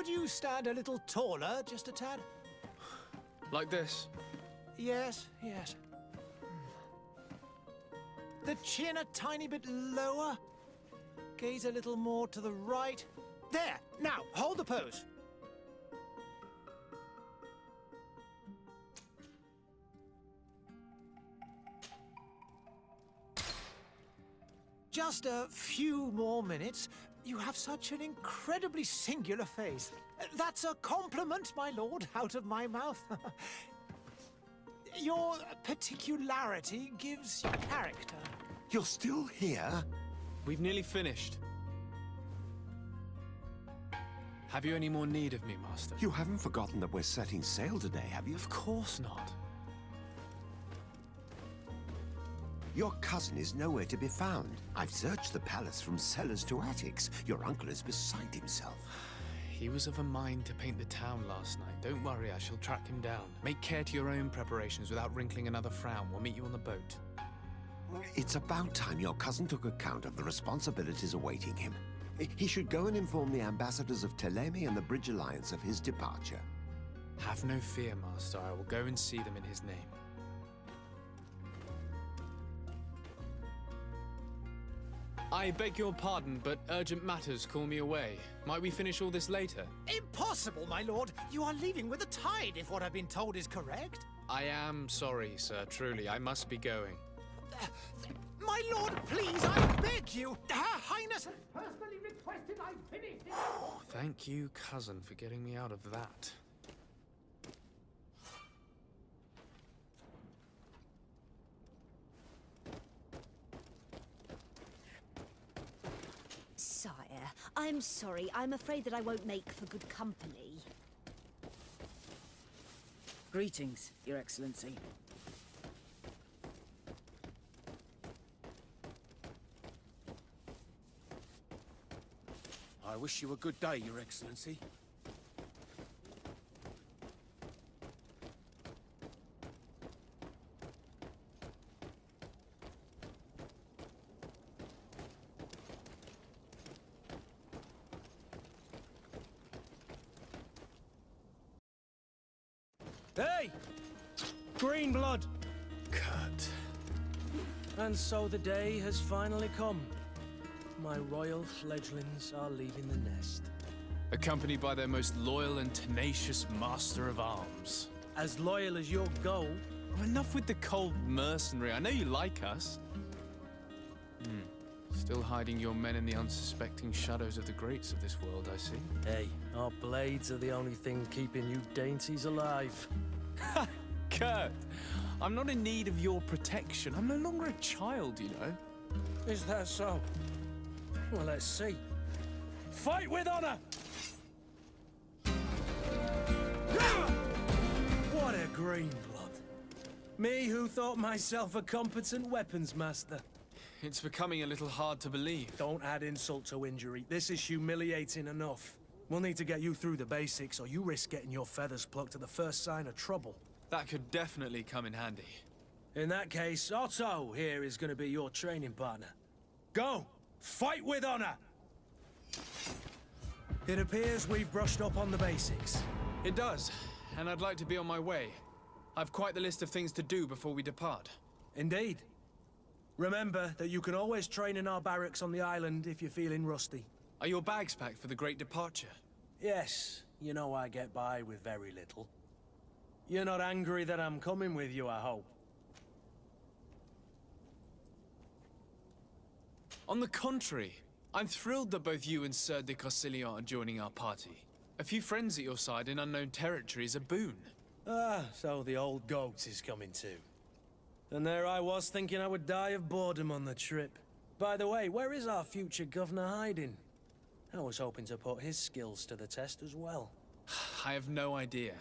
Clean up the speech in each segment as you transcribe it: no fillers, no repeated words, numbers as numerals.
Could you stand a little taller, just a tad? Like this? Yes, yes. The chin a tiny bit lower. Gaze a little more to the right. There! Now, hold the pose. Just a few more minutes. You have such an incredibly singular face. That's a compliment, my lord, out of my mouth. Your particularity gives you character. You're still here? We've nearly finished. Have you any more need of me, Master? You haven't forgotten that we're setting sail today, have you? Of course not. Your cousin is nowhere to be found. I've searched the palace from cellars to attics. Your uncle is beside himself. He was of a mind to paint the town last night. Don't worry, I shall track him down. Make care to your own preparations without wrinkling another frown. We'll meet you on the boat. It's about time your cousin took account of the responsibilities awaiting him. He should go and inform the ambassadors of Telemi and the Bridge Alliance of his departure. Have no fear, Master. I will go and see them in his name. I beg your pardon, but urgent matters call me away. Might we finish all this later? Impossible, my lord. You are leaving with the tide, if what I've been told is correct. I am sorry, sir. Truly, I must be going. My lord, please, I beg you. Her Highness has personally requested I finish it. Thank you, cousin, for getting me out of that. Sire, I'm sorry. I'm afraid that I won't make for good company. Greetings, Your Excellency. I wish you a good day, Your Excellency. Hey! Green blood! Kurt. And so the day has finally come. My royal fledglings are leaving the nest. Accompanied by their most loyal and tenacious master of arms. As loyal as your goal. Oh, enough with the cold mercenary. I know you like us. Still hiding your men in the unsuspecting shadows of the greats of this world, I see. Hey, our blades are the only thing keeping you dainties alive. Ha! Kurt! I'm not in need of your protection. I'm no longer a child, you know. Is that so? Well, let's see. Fight with honor! What a green blood. Me who thought myself a competent weapons master. It's becoming a little hard to believe. Don't add insult to injury. This is humiliating enough. We'll need to get you through the basics, or you risk getting your feathers plucked at the first sign of trouble. That could definitely come in handy. In that case, Otto here is going to be your training partner. Go! Fight with honor! It appears we've brushed up on the basics. It does, and I'd like to be on my way. I've quite the list of things to do before we depart. Indeed. Remember that you can always train in our barracks on the island if you're feeling rusty. Are your bags packed for the great departure? Yes, you know I get by with very little. You're not angry that I'm coming with you, I hope. On the contrary, I'm thrilled that both you and Sir de Cossilion are joining our party. A few friends at your side in unknown territory is a boon. Ah, so the old goat is coming too. And there I was thinking I would die of boredom on the trip. By the way, where is our future governor hiding? I was hoping to put his skills to the test as well. I have no idea.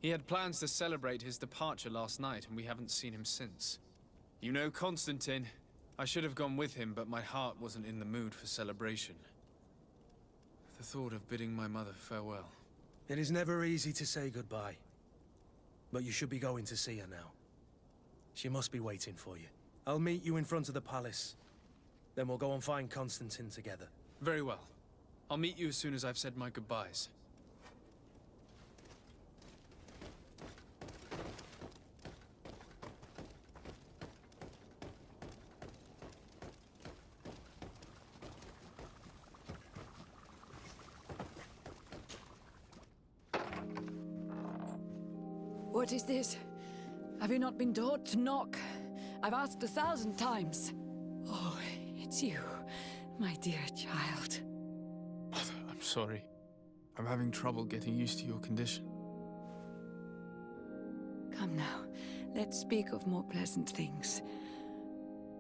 He had plans to celebrate his departure last night, and we haven't seen him since. You know Constantine. I should have gone with him, but my heart wasn't in the mood for celebration. The thought of bidding my mother farewell. It is never easy to say goodbye. But you should be going to see her now. She must be waiting for you. I'll meet you in front of the palace. Then we'll go and find Constantine together. Very well. I'll meet you as soon as I've said my goodbyes. What is this? Have you not been taught to knock? I've asked 1,000 times. Oh, it's you, my dear child. Mother, I'm sorry. I'm having trouble getting used to your condition. Come now, let's speak of more pleasant things.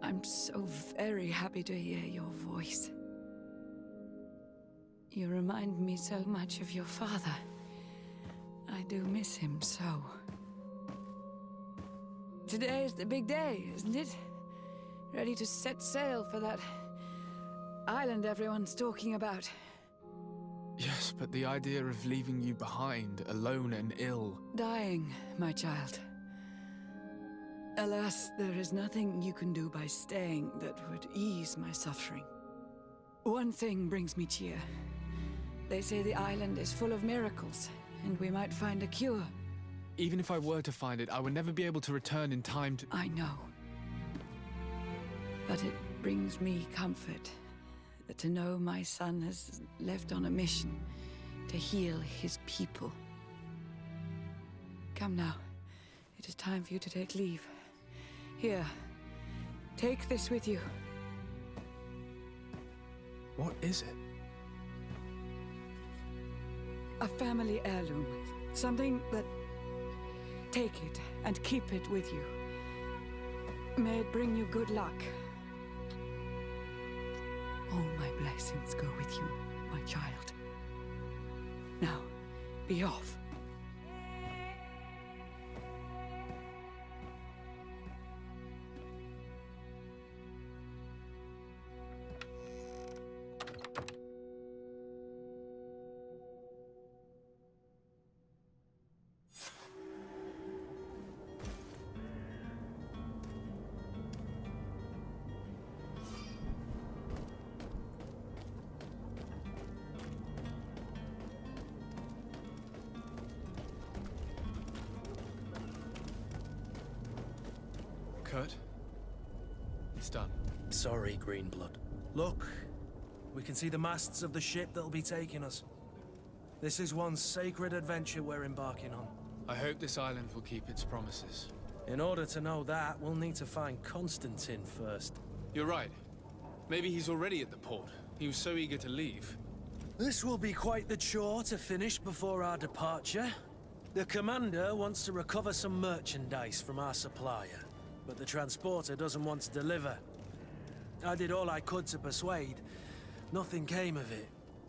I'm so very happy to hear your voice. You remind me so much of your father. I do miss him so. Today is the big day, isn't it? Ready to set sail for that island everyone's talking about. Yes, but the idea of leaving you behind, alone and ill... Dying, my child. Alas, there is nothing you can do by staying that would ease my suffering. One thing brings me cheer. They say the island is full of miracles, and we might find a cure. Even if I were to find it, I would never be able to return in time to... I know. But it brings me comfort to know my son has left on a mission to heal his people. Come now. It is time for you to take leave. Here, take this with you. What is it? A family heirloom. Something that... Take it and keep it with you. May it bring you good luck. All my blessings go with you, my child. Now, be off. Kurt? It's done. Sorry, Greenblood. Look, we can see the masts of the ship that'll be taking us. This is one sacred adventure we're embarking on. I hope this island will keep its promises. In order to know that, we'll need to find Constantine first. You're right. Maybe he's already at the port. He was so eager to leave. This will be quite the chore to finish before our departure. The commander wants to recover some merchandise from our supplier, but the transporter doesn't want to deliver. I did all I could to persuade. Nothing came of it.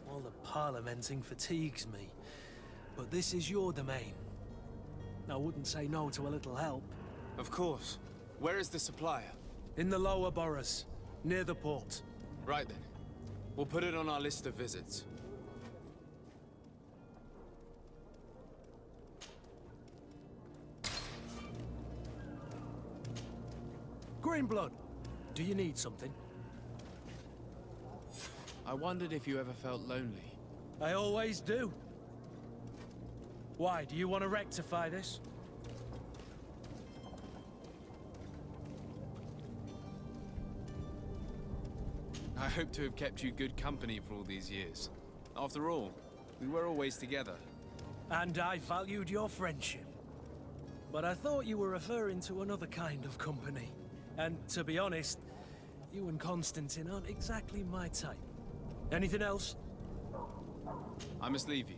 All the parliamenting fatigues me. But this is your domain. I wouldn't say no to a little help. Of course. Where is the supplier? In the lower boroughs, near the port. Right then. We'll put it on our list of visits. Greenblood, do you need something? I wondered if you ever felt lonely. I always do. Why, do you want to rectify this? I hope to have kept you good company for all these years. After all, we were always together. And I valued your friendship. But I thought you were referring to another kind of company. And to be honest, you and Constantine aren't exactly my type. Anything else? I must leave you.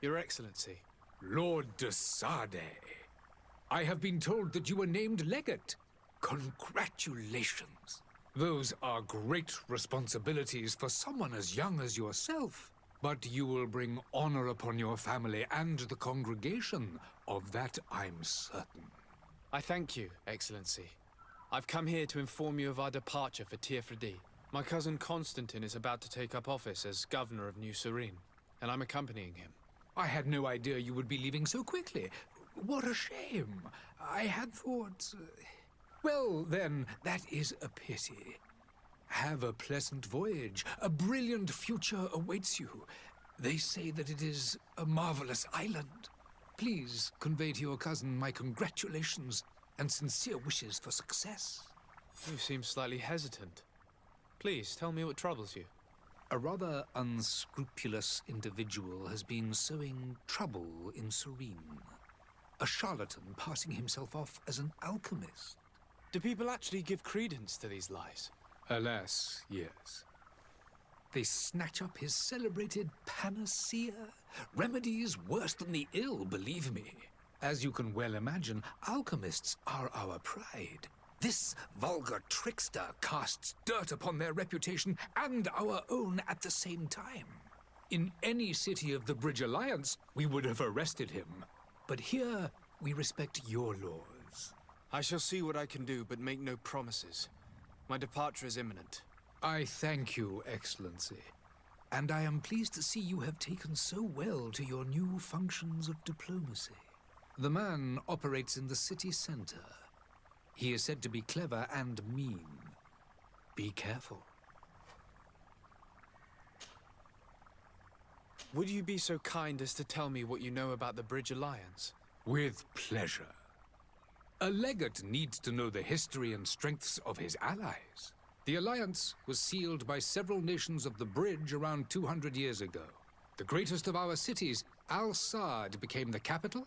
Your Excellency. Lord de Sade. I have been told that you were named legate. Congratulations. Those are great responsibilities for someone as young as yourself. But you will bring honor upon your family and the congregation. Of that, I'm certain. I thank you, Excellency. I've come here to inform you of our departure for Tirfredi. My cousin Constantine is about to take up office as governor of New Serene, and I'm accompanying him. I had no idea you would be leaving so quickly. What a shame. I had thought... Well, then, that is a pity. Have a pleasant voyage. A brilliant future awaits you. They say that it is a marvelous island. Please convey to your cousin my congratulations and sincere wishes for success. You seem slightly hesitant. Please, tell me what troubles you. A rather unscrupulous individual has been sowing trouble in Serene. A charlatan passing himself off as an alchemist. Do people actually give credence to these lies? Alas, yes. They snatch up his celebrated panacea. Remedies worse than the ill, believe me. As you can well imagine, alchemists are our pride. This vulgar trickster casts dirt upon their reputation and our own at the same time. In any city of the Bridge Alliance, we would have arrested him. But here, we respect your laws. I shall see what I can do, but make no promises. My departure is imminent. I thank you, Excellency. And I am pleased to see you have taken so well to your new functions of diplomacy. The man operates in the city center. He is said to be clever and mean. Be careful. Would you be so kind as to tell me what you know about the Bridge Alliance? With pleasure. A legate needs to know the history and strengths of his allies. The alliance was sealed by several nations of the Bridge around 200 years ago. The greatest of our cities, Al-Saad, became the capital,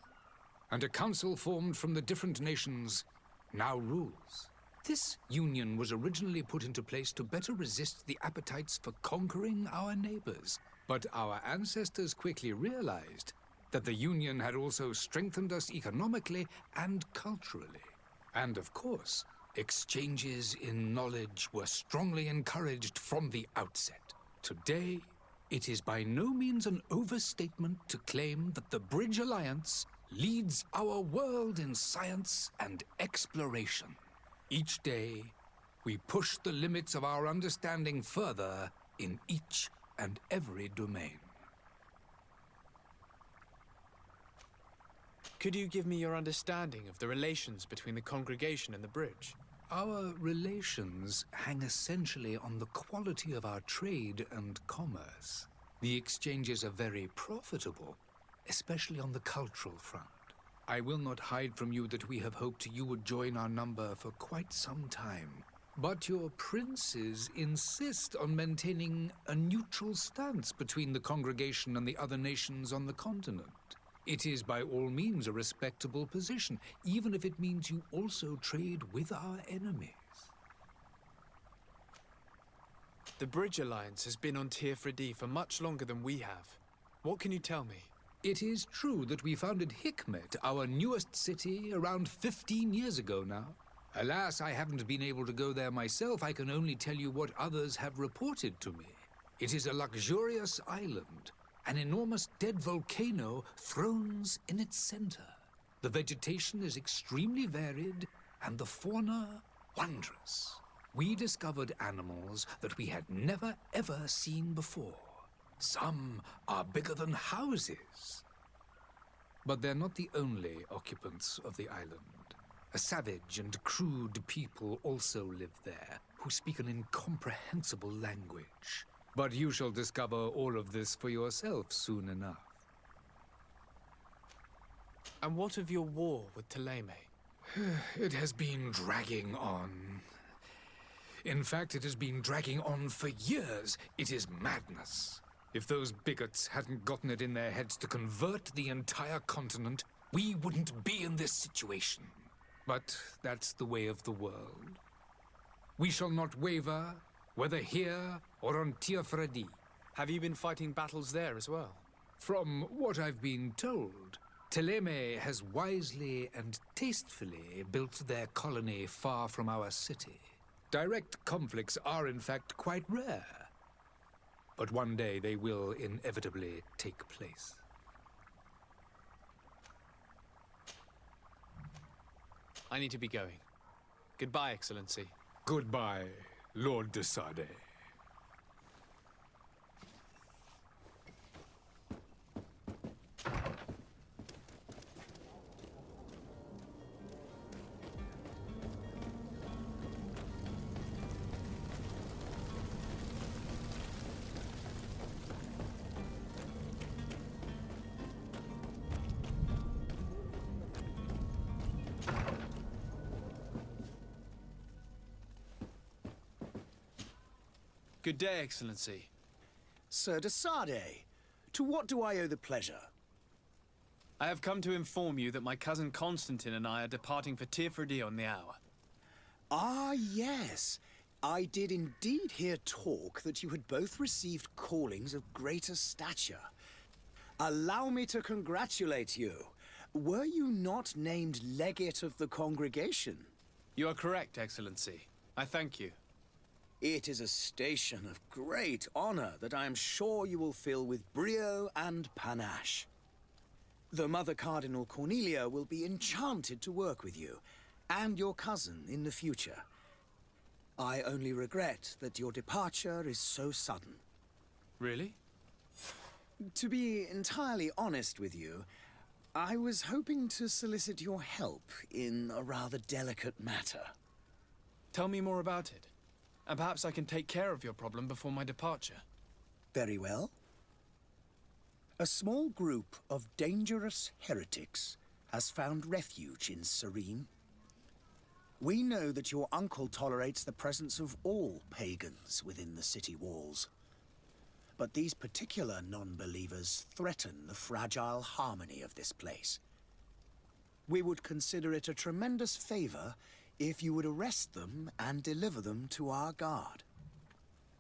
and a council formed from the different nations now rules. This union was originally put into place to better resist the appetites for conquering our neighbors. But our ancestors quickly realized that the union had also strengthened us economically and culturally. And of course, exchanges in knowledge were strongly encouraged from the outset. Today, it is by no means an overstatement to claim that the Bridge Alliance leads our world in science and exploration. Each day, we push the limits of our understanding further in each and every domain. Could you give me your understanding of the relations between the congregation and the Bridge? Our relations hang essentially on the quality of our trade and commerce. The exchanges are very profitable, especially on the cultural front. I will not hide from you that we have hoped you would join our number for quite some time. But your princes insist on maintaining a neutral stance between the congregation and the other nations on the continent. It is by all means a respectable position, even if it means you also trade with our enemies. The Bridge Alliance has been on Tirfredi for much longer than we have. What can you tell me? It is true that we founded Hikmet, our newest city, around 15 years ago now. Alas, I haven't been able to go there myself. I can only tell you what others have reported to me. It is a luxurious island. An enormous dead volcano thrones in its center. The vegetation is extremely varied, and the fauna wondrous. We discovered animals that we had never ever seen before. Some are bigger than houses. But they're not the only occupants of the island. A savage and crude people also live there, who speak an incomprehensible language. But you shall discover all of this for yourself soon enough. And what of your war with Thélème? It has been dragging on. In fact, it has been dragging on for years. It is madness. If those bigots hadn't gotten it in their heads to convert the entire continent, we wouldn't be in this situation. But that's the way of the world. We shall not waver, whether here or on Tirfredi. Have you been fighting battles there as well? From what I've been told, Teleme has wisely and tastefully built their colony far from our city. Direct conflicts are, in fact, quite rare. But one day they will inevitably take place. I need to be going. Goodbye, Excellency. Goodbye, Lord de Sade. Good day, Excellency. Sir de Sade, to what do I owe the pleasure? I have come to inform you that my cousin Constantine and I are departing for Tirfredi on the hour. Ah, yes. I did indeed hear talk that you had both received callings of greater stature. Allow me to congratulate you. Were you not named legate of the congregation? You are correct, Excellency. I thank you. It is a station of great honor that I am sure you will fill with brio and panache. The Mother Cardinal Cornelia will be enchanted to work with you, and your cousin in the future. I only regret that your departure is so sudden. Really? To be entirely honest with you, I was hoping to solicit your help in a rather delicate matter. Tell me more about it. And perhaps I can take care of your problem before my departure. Very well. A small group of dangerous heretics has found refuge in Serene. We know that your uncle tolerates the presence of all pagans within the city walls. But these particular non-believers threaten the fragile harmony of this place. We would consider it a tremendous favor if you would arrest them and deliver them to our guard.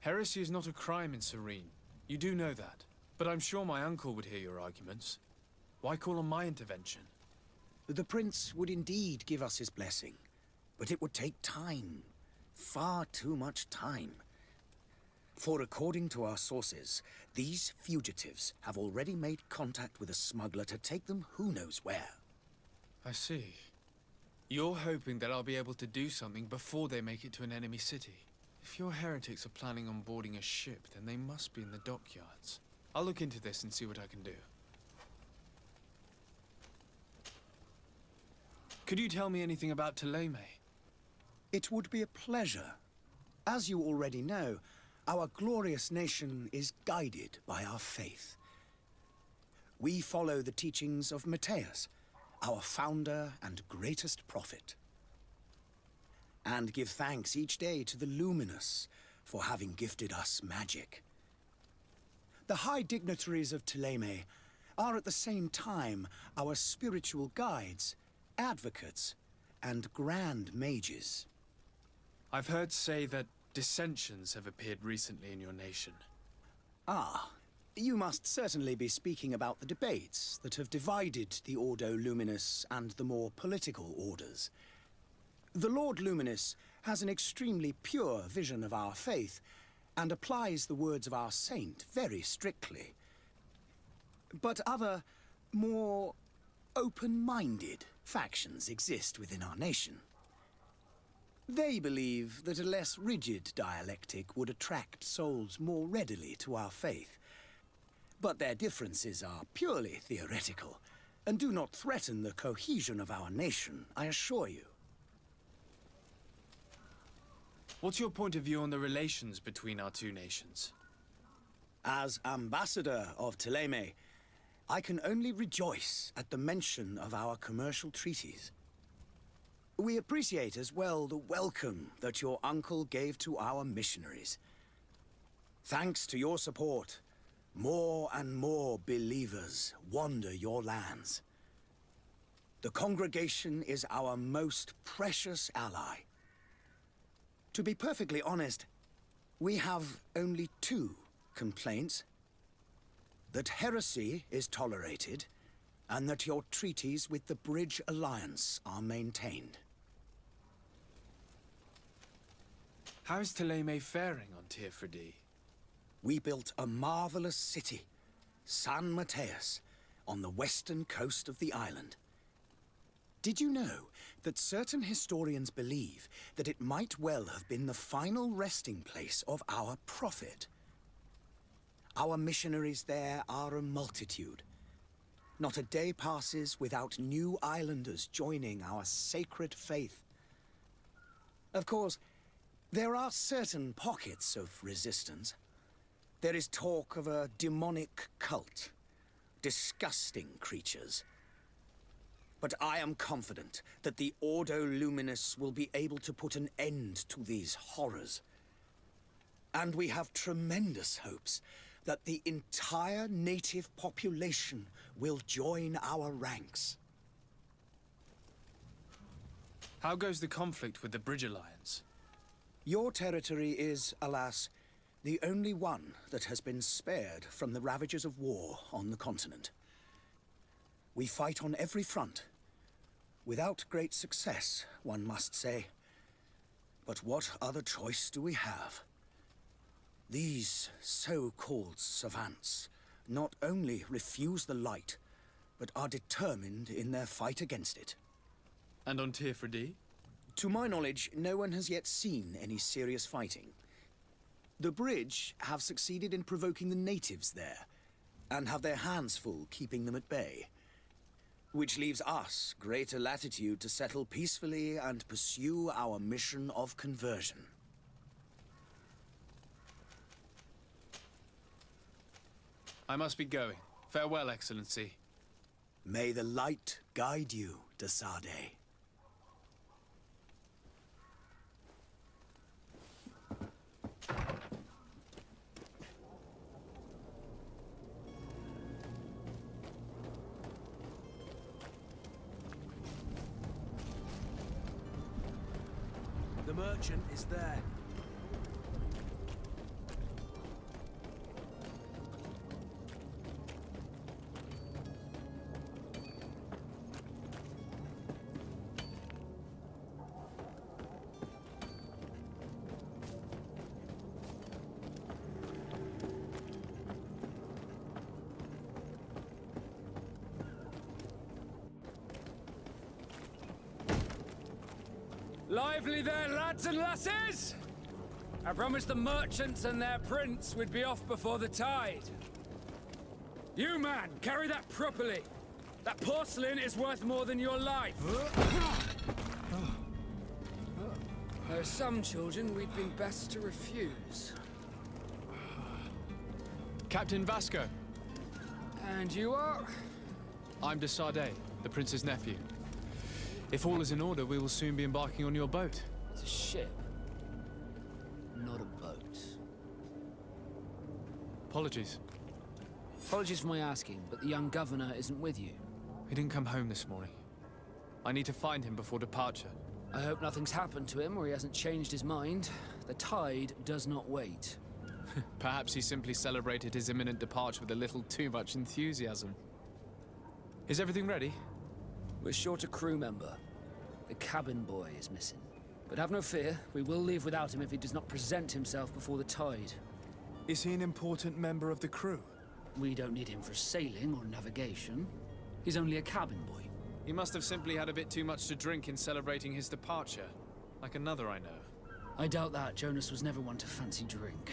Heresy is not a crime in Serene. You do know that. But I'm sure my uncle would hear your arguments. Why call on my intervention? The prince would indeed give us his blessing, but it would take time. Far too much time. For according to our sources, these fugitives have already made contact with a smuggler to take them who knows where. I see. You're hoping that I'll be able to do something before they make it to an enemy city. If your heretics are planning on boarding a ship, then they must be in the dockyards. I'll look into this and see what I can do. Could you tell me anything about Teleme? It would be a pleasure. As you already know, our glorious nation is guided by our faith. We follow the teachings of Matthias, our founder and greatest prophet, and give thanks each day to the Luminous for having gifted us magic. The high dignitaries of Teleme are at the same time our spiritual guides, advocates, and grand mages. I've heard say that dissensions have appeared recently in your nation. Ah, you must certainly be speaking about the debates that have divided the Ordo Luminous and the more political orders. The Lord Luminous has an extremely pure vision of our faith and applies the words of our saint very strictly. But other, more open-minded factions exist within our nation. They believe that a less rigid dialectic would attract souls more readily to our faith. But their differences are purely theoretical, and do not threaten the cohesion of our nation, I assure you. What's your point of view on the relations between our two nations? As ambassador of Teleme, I can only rejoice at the mention of our commercial treaties. We appreciate as well the welcome that your uncle gave to our missionaries. Thanks to your support, more and more believers wander your lands. The congregation is our most precious ally. To be perfectly honest, we have only two complaints. That heresy is tolerated, and that your treaties with the Bridge Alliance are maintained. How's Thélème faring on Tirfredi? We built a marvelous city, San Mateus, on the western coast of the island. Did you know that certain historians believe that it might well have been the final resting place of our prophet? Our missionaries there are a multitude. Not a day passes without new islanders joining our sacred faith. Of course, there are certain pockets of resistance. There is talk of a demonic cult, disgusting creatures. But I am confident that the Ordo Luminous will be able to put an end to these horrors. And we have tremendous hopes that the entire native population will join our ranks. How goes the conflict with the Bridge Alliance? Your territory is, alas, the only one that has been spared from the ravages of war on the continent. We fight on every front. Without great success, one must say. But what other choice do we have? These so-called savants not only refuse the light, but are determined in their fight against it. And on Tirfredi? To my knowledge, no one has yet seen any serious fighting. The Bridge have succeeded in provoking the natives there, and have their hands full keeping them at bay. Which leaves us greater latitude to settle peacefully and pursue our mission of conversion. I must be going. Farewell, Excellency. May the light guide you, de Sade. The merchant is there. Lively there, lads and lasses! I promised the merchants and their prince we'd be off before the tide. You, man, carry that properly. That porcelain is worth more than your life. There are some children we'd been best to refuse. Captain Vasco. And you are? I'm de Sade, the prince's nephew. If all is in order, we will soon be embarking on your boat. It's a ship, not a boat. Apologies. Apologies for my asking, but the young governor isn't with you. He didn't come home this morning. I need to find him before departure. I hope nothing's happened to him or he hasn't changed his mind. The tide does not wait. Perhaps he simply celebrated his imminent departure with a little too much enthusiasm. Is everything ready? We're short a crew member. The cabin boy is missing. But have no fear, we will leave without him if he does not present himself before the tide. Is he an important member of the crew? We don't need him for sailing or navigation. He's only a cabin boy. He must have simply had a bit too much to drink in celebrating his departure. Like another I know. I doubt that. Jonas was never one to fancy drink.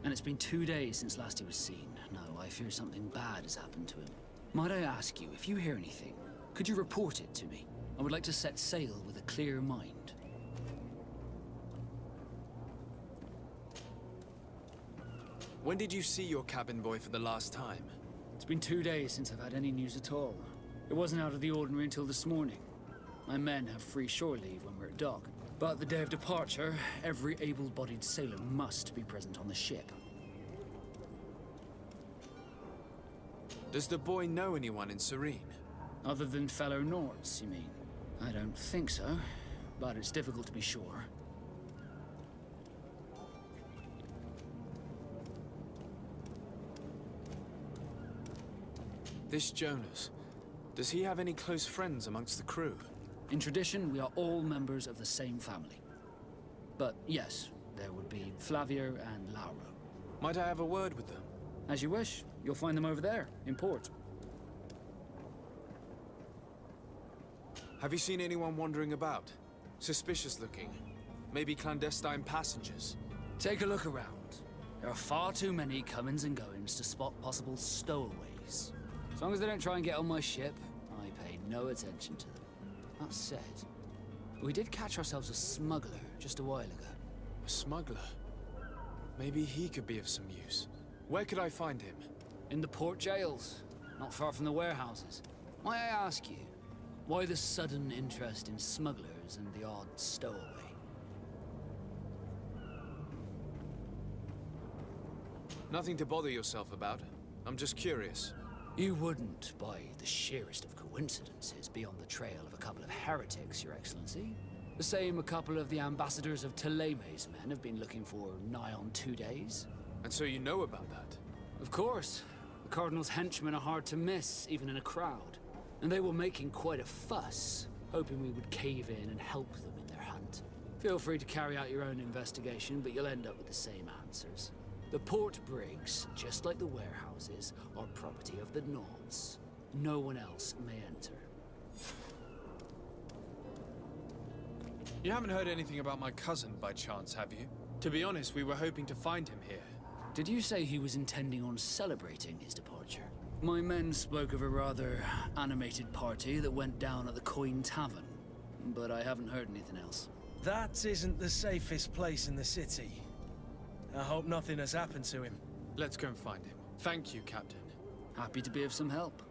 And it's been 2 days since last he was seen. No, I fear something bad has happened to him. Might I ask you, if you hear anything, could you report it to me? I would like to set sail with a clear mind. When did you see your cabin boy for the last time? It's been 2 days since I've had any news at all. It wasn't out of the ordinary until this morning. My men have free shore leave when we're at dock. But the day of departure, every able-bodied sailor must be present on the ship. Does the boy know anyone in Serene? Other than fellow Nords, you mean? I don't think so, but it's difficult to be sure. This Jonas, Does he have any close friends amongst the crew? In tradition, we are all members of the same family. But yes, there would be Flavio and Lauro. Might I have a word with them? As you wish. You'll find them over there, in port. Have you seen anyone wandering about? Suspicious looking. Maybe clandestine passengers? Take a look around. There are far too many comings and goings to spot possible stowaways. As long as they don't try and get on my ship, I pay no attention to them. That said, we did catch ourselves a smuggler just a while ago. A smuggler? Maybe he could be of some use. Where could I find him? In the port jails, not far from the warehouses. May I ask you, why the sudden interest in smugglers and the odd stowaway? Nothing to bother yourself about. I'm just curious. You wouldn't, by the sheerest of coincidences, be on the trail of a couple of heretics, Your Excellency. The same a couple of the ambassadors of Theleme's men have been looking for nigh on 2 days. And so you know about that? Of course. The Cardinal's henchmen are hard to miss, even in a crowd. And they were making quite a fuss, hoping we would cave in and help them in their hunt. Feel free to carry out your own investigation, but you'll end up with the same answers. The port brigs, just like the warehouses, are property of the Nords. No one else may enter. You haven't heard anything about my cousin by chance, have you? To be honest, we were hoping to find him here. Did you say he was intending on celebrating his departure? My men spoke of a rather animated party that went down at the Coin Tavern, but I haven't heard anything else. That isn't the safest place in the city. I hope nothing has happened to him. Let's go and find him. Thank you, Captain. Happy to be of some help.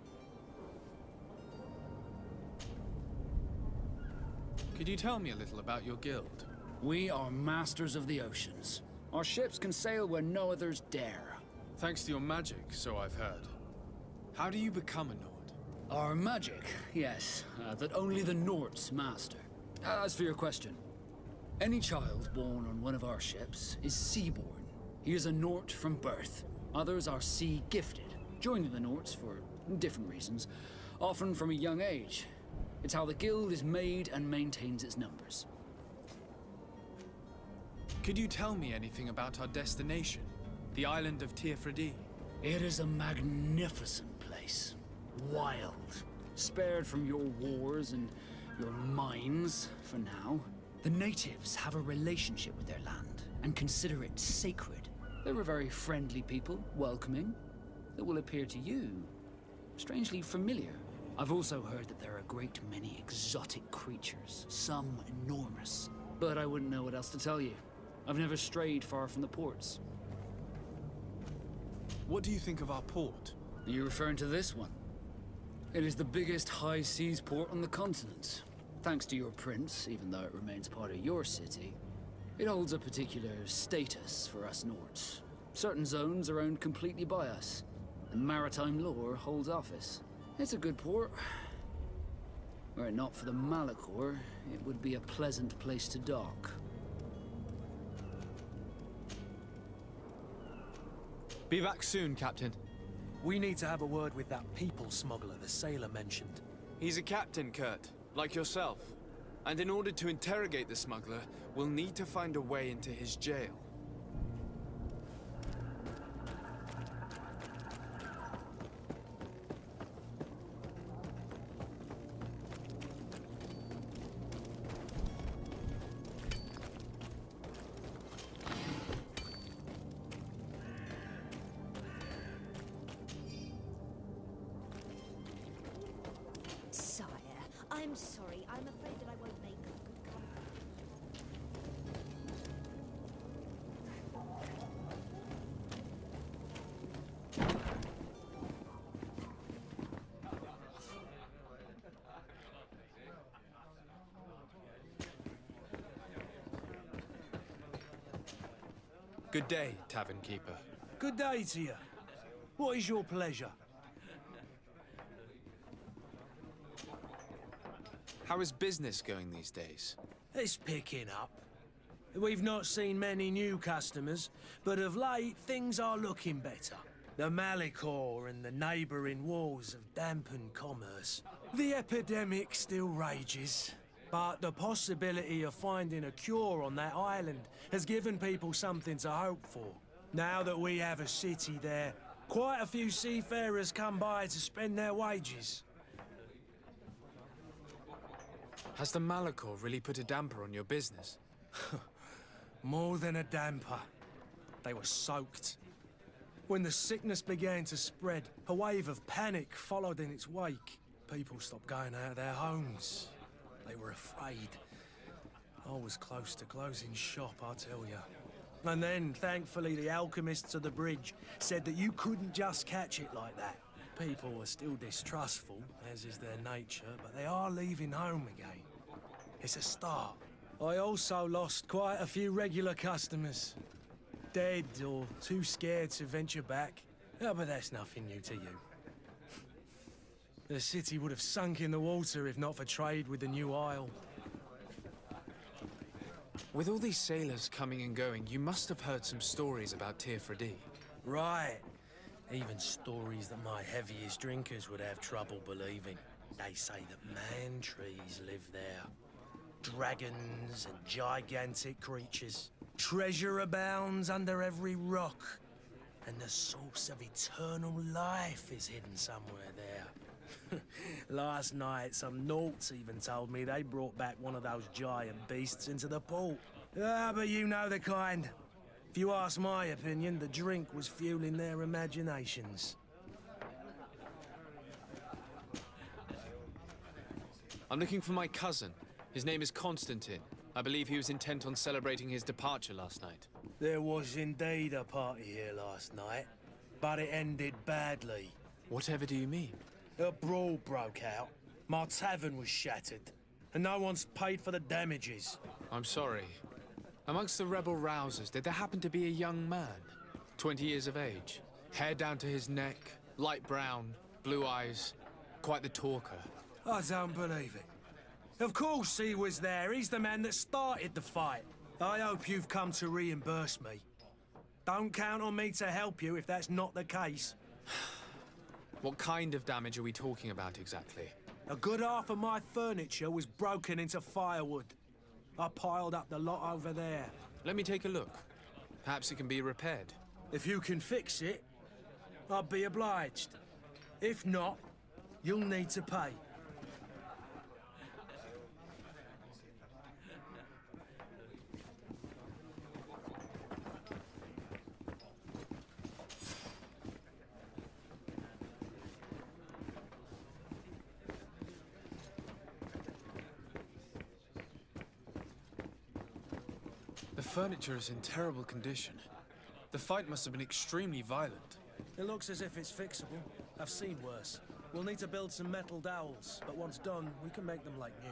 Could you tell me a little about your guild? We are masters of the oceans. Our ships can sail where no others dare. Thanks to your magic, so I've heard. How do you become a Nord? Our magic, yes, that only the Nords master. As for your question, any child born on one of our ships is seaborn. He is a Nord from birth. Others are sea-gifted, joining the Nords for different reasons, often from a young age. It's how the guild is made and maintains its numbers. Could you tell me anything about our destination? The island of Teofredi? It is a magnificent place. Wild. Spared from your wars and your mines, for now. The natives have a relationship with their land and consider it sacred. They're a very friendly people, welcoming, that will appear to you strangely familiar. I've also heard that there are a great many exotic creatures, some enormous. But I wouldn't know what else to tell you. I've never strayed far from the ports. What do you think of our port? Are you referring to this one? It is the biggest high seas port on the continent. Thanks to your prince, even though it remains part of your city, it holds a particular status for us Nords. Certain zones are owned completely by us, and maritime law holds office. It's a good port. Were it not for the Malachor, it would be a pleasant place to dock. Be back soon, Captain. We need to have a word with that people smuggler the sailor mentioned. He's a captain, Kurt, like yourself. And in order to interrogate the smuggler, we'll need to find a way into his jail. Sire, I'm sorry. I'm afraid that I won't make for good company. Good day, tavern keeper. Good day to you. What is your pleasure? How is business going these days? It's picking up. We've not seen many new customers, but of late things are looking better. The Malachor and the neighbouring wars have dampened commerce. The epidemic still rages, but the possibility of finding a cure on that island has given people something to hope for. Now that we have a city there, quite a few seafarers come by to spend their wages. Has the Malachor really put a damper on your business? More than a damper. They were soaked. When the sickness began to spread, a wave of panic followed in its wake. People stopped going out of their homes. They were afraid. I was close to closing shop, I tell you. And then, thankfully, the alchemists of the bridge said that you couldn't just catch it like that. People are still distrustful, as is their nature, but they are leaving home again. It's a start. I also lost quite a few regular customers. Dead or too scared to venture back. Oh, but that's nothing new to you. The city would have sunk in the water if not for trade with the new isle. With all these sailors coming and going, you must have heard some stories about Tirfredi. Right. Even stories that my heaviest drinkers would have trouble believing. They say that man-trees live there. Dragons and gigantic creatures. Treasure abounds under every rock. And the source of eternal life is hidden somewhere there. Last night, some Nauts even told me they brought back one of those giant beasts into the port. Ah, but you know the kind. If you ask my opinion, the drink was fueling their imaginations. I'm looking for my cousin. His name is Constantine. I believe he was intent on celebrating his departure last night. There was indeed a party here last night, but it ended badly. Whatever do you mean? A brawl broke out. My tavern was shattered, and no one's paid for the damages. I'm sorry. Amongst the rebel rousers, did there happen to be a young man? 20 years of age, hair down to his neck, light brown, blue eyes, quite the talker. I don't believe it. Of course he was there. He's the man that started the fight. I hope you've come to reimburse me. Don't count on me to help you if that's not the case. What kind of damage are we talking about exactly? A good half of my furniture was broken into firewood. I piled up the lot over there. Let me take a look. Perhaps it can be repaired. If you can fix it, I'll be obliged. If not, you'll need to pay. The furniture is in terrible condition. The fight must have been extremely violent. It looks as if it's fixable. I've seen worse. We'll need to build some metal dowels, but once done, we can make them like new.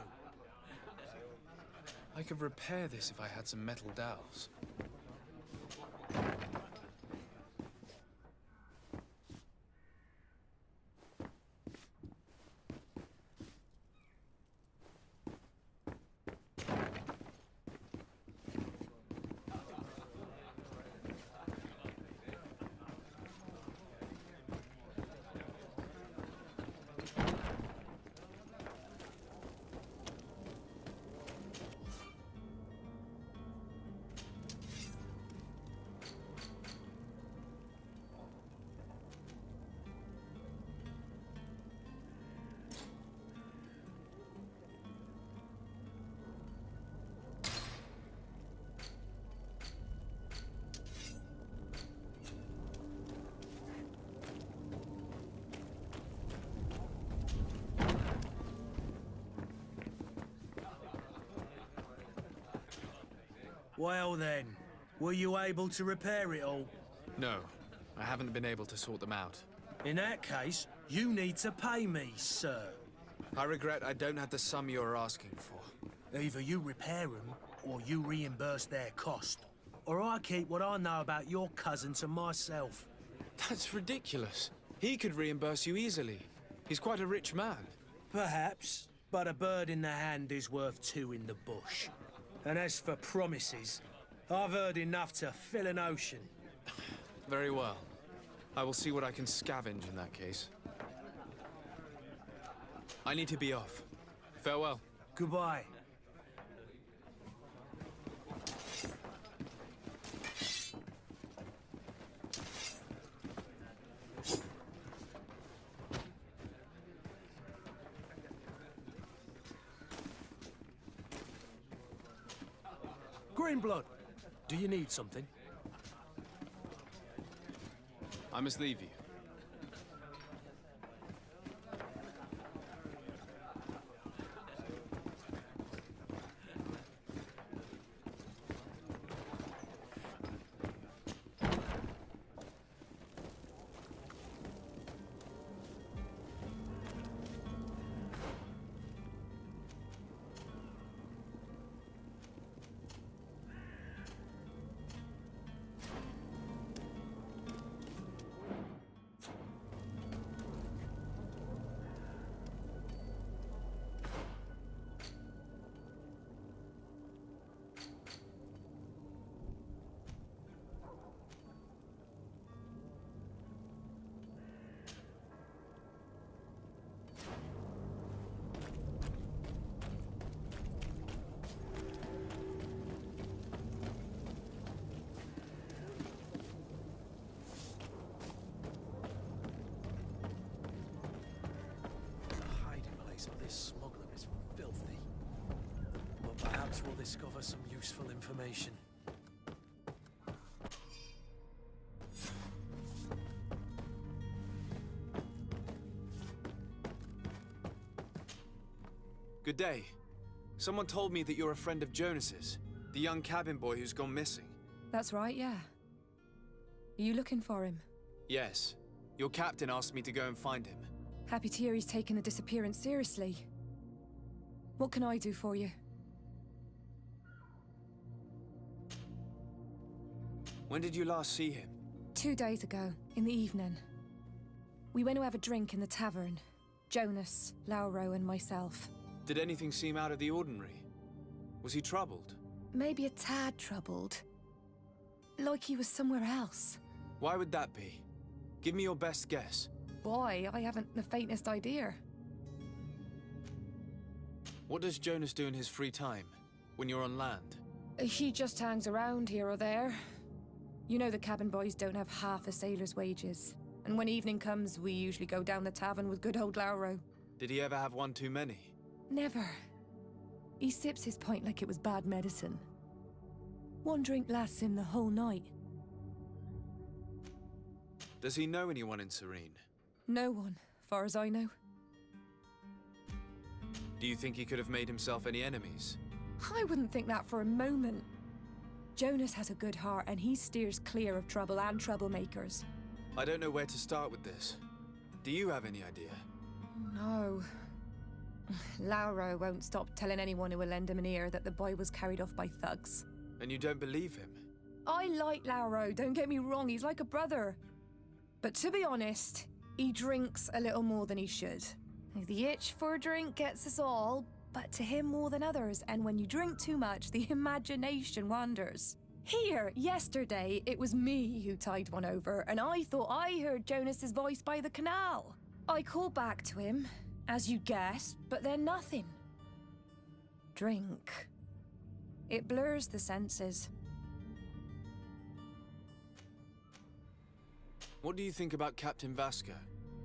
I could repair this if I had some metal dowels. Well then, were you able to repair it all? No, I haven't been able to sort them out. In that case, you need to pay me, sir. I regret I don't have the sum you're asking for. Either you repair them, or you reimburse their cost. Or I keep what I know about your cousin to myself. That's ridiculous. He could reimburse you easily. He's quite a rich man. Perhaps, but a bird in the hand is worth two in the bush. And as for promises, I've heard enough to fill an ocean. Very well. I will see what I can scavenge in that case. I need to be off. Farewell. Goodbye. Greenblood, do you need something? I must leave you. This smuggler is filthy. But perhaps we'll discover some useful information. Good day. Someone told me that you're a friend of Jonas's, the young cabin boy who's gone missing. That's right, yeah. Are you looking for him? Yes. Your captain asked me to go and find him. Happy to hear he's taken the disappearance seriously. What can I do for you? When did you last see him? 2 days ago, in the evening. We went to have a drink in the tavern. Jonas, Lauro, and myself. Did anything seem out of the ordinary? Was he troubled? Maybe a tad troubled. Like he was somewhere else. Why would that be? Give me your best guess. Boy, I haven't the faintest idea. What does Jonas do in his free time, when you're on land? He just hangs around here or there. You know the cabin boys don't have half a sailor's wages. And when evening comes, we usually go down the tavern with good old Lauro. Did he ever have one too many? Never. He sips his pint like it was bad medicine. One drink lasts him the whole night. Does he know anyone in Serene? No one, far as I know. Do you think he could have made himself any enemies? I wouldn't think that for a moment. Jonas has a good heart and he steers clear of trouble and troublemakers. I don't know where to start with this. Do you have any idea? No. Lauro won't stop telling anyone who will lend him an ear that the boy was carried off by thugs. And you don't believe him? I like Lauro, don't get me wrong, he's like a brother. But to be honest, he drinks a little more than he should. The itch for a drink gets us all, but to him more than others, and when you drink too much, the imagination wanders. Here, yesterday, it was me who tied one over, and I thought I heard Jonas's voice by the canal. I called back to him, as you guessed, but then nothing. Drink. It blurs the senses. What do you think about Captain Vasco?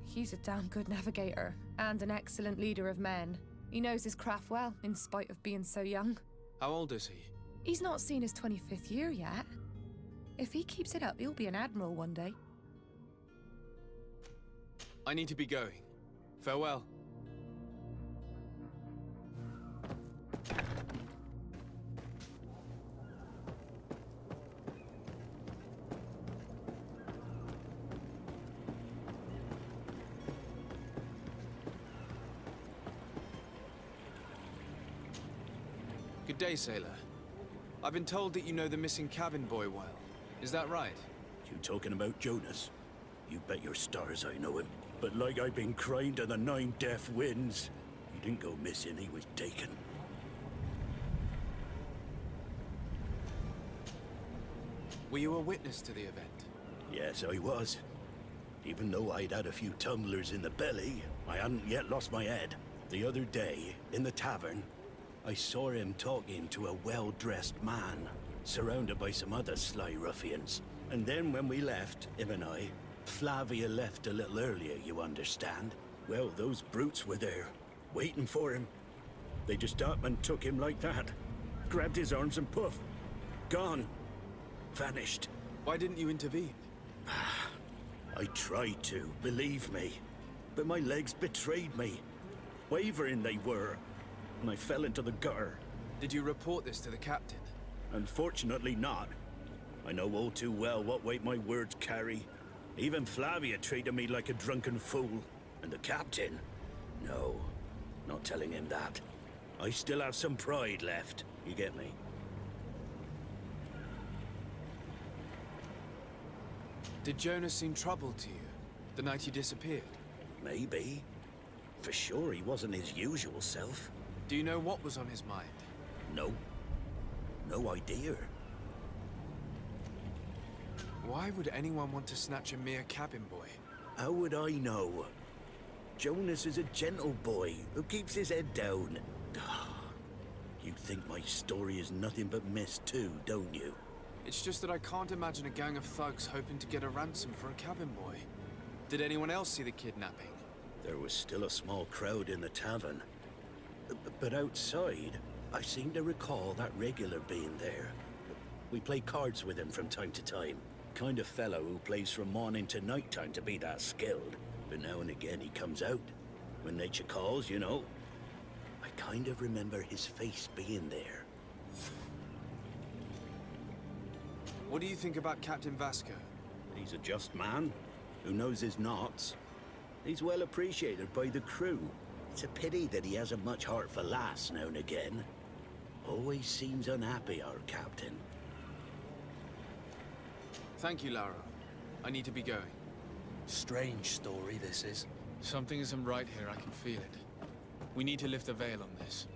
He's a damn good navigator, and an excellent leader of men. He knows his craft well, in spite of being so young. How old is he? He's not seen his 25th year yet. If he keeps it up, he'll be an admiral one day. I need to be going. Farewell. Good day, sailor. I've been told that you know the missing cabin boy well. Is that right? You talking about Jonas? You bet your stars I know him. But like I've been crying to the 9 deaf winds, he didn't go missing, he was taken. Were you a witness to the event? Yes, I was. Even though I'd had a few tumblers in the belly, I hadn't yet lost my head. The other day, in the tavern, I saw him talking to a well-dressed man, surrounded by some other sly ruffians. And then when we left, him and I, Flavia left a little earlier, you understand? Well, those brutes were there, waiting for him. They just up and took him like that. Grabbed his arms and poof, gone. Vanished. Why didn't you intervene? I tried to, believe me. But my legs betrayed me. Wavering they were, and I fell into the gutter. Did you report this to the captain? Unfortunately not. I know all too well what weight my words carry. Even Flavia treated me like a drunken fool. And the captain? No, not telling him that. I still have some pride left, you get me? Did Jonas seem troubled to you, the night he disappeared? Maybe. For sure he wasn't his usual self. Do you know what was on his mind? No. No idea. Why would anyone want to snatch a mere cabin boy? How would I know? Jonas is a gentle boy who keeps his head down. You think my story is nothing but mist too, don't you? It's just that I can't imagine a gang of thugs hoping to get a ransom for a cabin boy. Did anyone else see the kidnapping? There was still a small crowd in the tavern. But outside, I seem to recall that regular being there. We play cards with him from time to time. Kind of fellow who plays from morning to night time to be that skilled. But now and again he comes out. When nature calls, you know. I kind of remember his face being there. What do you think about Captain Vasco? He's a just man who knows his knots. He's well appreciated by the crew. It's a pity that he hasn't much heart for laughs now and again. Always seems unhappy, our captain. Thank you, Lauro. I need to be going. Strange story, this is. Something isn't right here, I can feel it. We need to lift the veil on this.